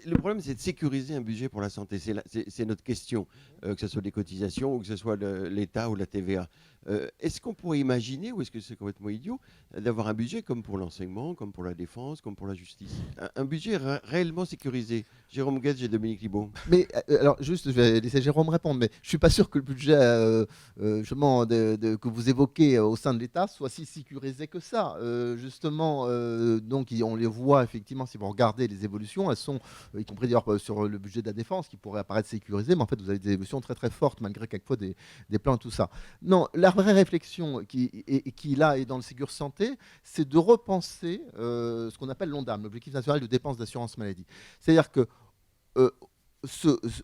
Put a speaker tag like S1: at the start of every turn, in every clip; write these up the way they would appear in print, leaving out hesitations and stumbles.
S1: Le problème, c'est de sécuriser un budget pour la santé. C'est notre question, que ce soit des cotisations ou que ce soit l'État ou la TVA. Est-ce qu'on pourrait imaginer, ou est-ce que c'est complètement idiot, d'avoir un budget comme pour l'enseignement, comme pour la défense, comme pour la justice? Un budget réellement sécurisé. Jérôme Guedj et Dominique Libaud.
S2: Mais alors, juste, je vais laisser Jérôme répondre, mais je suis pas sûr que le budget justement, que vous évoquez au sein de l'État soit si sécurisé que ça. Justement, donc, on les voit effectivement, si vous regardez les évolutions, elles sont, y compris d'ailleurs sur le budget de la défense, qui pourrait apparaître sécurisé, mais en fait, vous avez des évolutions très très fortes, malgré quelquefois des plans, tout ça. Non, la vraie réflexion qui là est dans le Ségur Santé, c'est de repenser ce qu'on appelle l'ONDAM, l'objectif national de dépenses d'assurance maladie. C'est-à-dire que euh,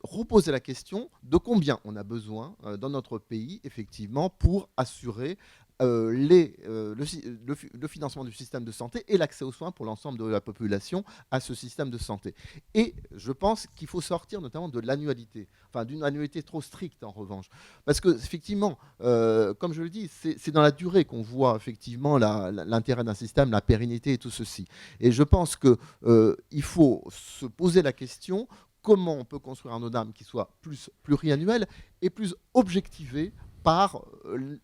S2: reposer la question de combien on a besoin dans notre pays, effectivement, pour assurer le financement du système de santé et l'accès aux soins pour l'ensemble de la population à ce système de santé. Et je pense qu'il faut sortir notamment de l'annualité, enfin d'une annualité trop stricte en revanche. Parce que, effectivement, comme je le dis, c'est dans la durée qu'on voit effectivement l'intérêt d'un système, la pérennité et tout ceci. Et je pense qu'il faut se poser la question comment on peut construire un ONAM qui soit plus pluriannuel et plus objectivé par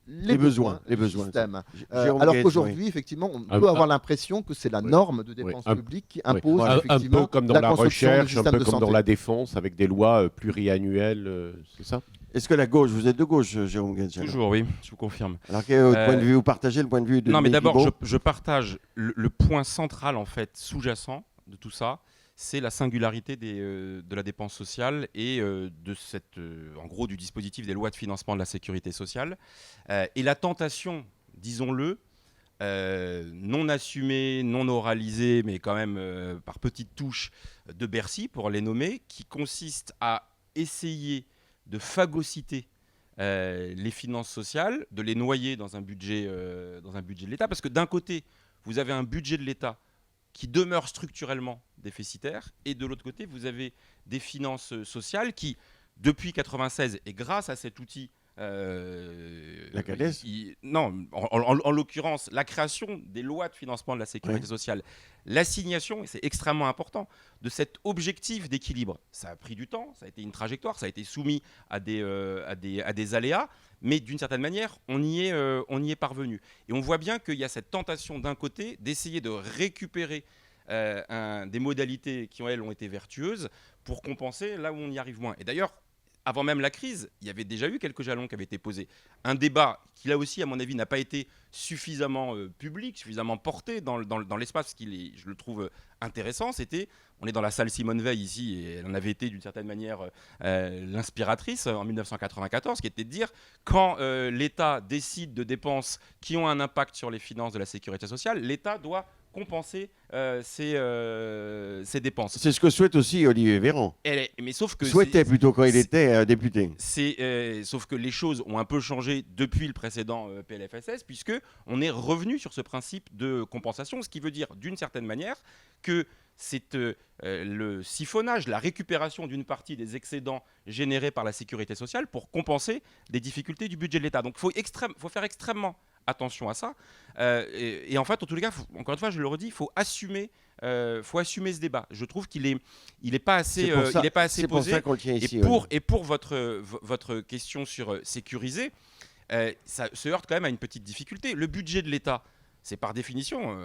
S2: les besoins du système. Alors qu'aujourd'hui, effectivement, on peut avoir l'impression que c'est la norme de dépenses publiques qui impose effectivement
S3: un peu comme dans la recherche, un peu comme dans la défense, avec des lois pluriannuelles, c'est ça?
S1: Est-ce que la gauche, vous êtes de gauche, Jérôme Guedj?
S4: Toujours, oui, je vous confirme.
S1: Alors, quel est votre point de vue? Vous partagez le point de vue de
S4: Non, mais d'abord,
S1: Libaud?
S4: je partage le point central, en fait, sous-jacent de tout ça, c'est la singularité de la dépense sociale et en gros, du dispositif des lois de financement de la sécurité sociale. Et la tentation, disons-le, non assumée, non oralisée, mais quand même par petites touches de Bercy, pour les nommer, qui consiste à essayer de phagocyter les finances sociales, de les noyer dans un budget de l'État. Parce que d'un côté, vous avez un budget de l'État qui demeure structurellement déficitaire, et de l'autre côté, vous avez des finances sociales qui, depuis 1996, et grâce à cet outil,
S1: la CADES
S4: non, en l'occurrence, la création des lois de financement de la sécurité sociale, l'assignation, et c'est extrêmement important, de cet objectif d'équilibre. Ça a pris du temps, ça a été une trajectoire, ça a été soumis à des aléas, mais d'une certaine manière, on y est parvenu. Et on voit bien qu'il y a cette tentation d'un côté d'essayer de récupérer des modalités qui, elles, ont été vertueuses pour compenser là où on y arrive moins. Et d'ailleurs, avant même la crise, il y avait déjà eu quelques jalons qui avaient été posés. Un débat qui, là aussi, à mon avis, n'a pas été suffisamment public, suffisamment porté dans l'espace, je le trouve intéressant. On est dans la salle Simone Veil ici, et elle en avait été d'une certaine manière l'inspiratrice en 1994, qui était de dire, quand l'État décide de dépenses qui ont un impact sur les finances de la sécurité sociale, l'État doit compenser ses dépenses.
S1: C'est ce que souhaite aussi Olivier Véran.
S4: Mais sauf que
S1: souhaitait plutôt quand il était député.
S4: Sauf que les choses ont un peu changé depuis le précédent PLFSS, puisque on est revenu sur ce principe de compensation, ce qui veut dire d'une certaine manière que c'est le siphonnage, la récupération d'une partie des excédents générés par la sécurité sociale pour compenser des difficultés du budget de l'État. Donc il faut faire extrêmement attention à ça. Et en fait, en tous les cas, encore une fois, je le redis, il faut assumer ce débat. Je trouve qu'il est pas assez,
S1: c'est
S4: posé.
S1: pour ça qu'on le tient ici.
S4: Et pour votre question sur sécuriser, ça se heurte quand même à une petite difficulté. Le budget de l'État, c'est par définition,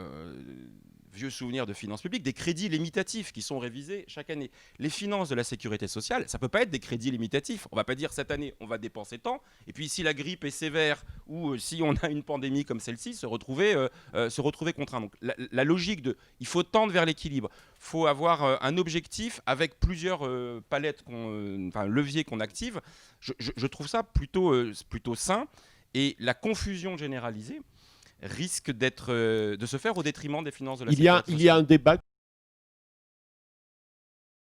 S4: vieux souvenir de finances publiques, des crédits limitatifs qui sont révisés chaque année. Les finances de la sécurité sociale, ça ne peut pas être des crédits limitatifs. On ne va pas dire cette année, on va dépenser tant, et puis si la grippe est sévère ou si on a une pandémie comme celle-ci, se retrouver contraint. Donc la logique il faut tendre vers l'équilibre. Il faut avoir un objectif avec plusieurs leviers qu'on active. Je trouve ça plutôt sain, et la confusion généralisée risque de se faire au détriment des finances de la sécurité sociale.
S3: Il y a un débat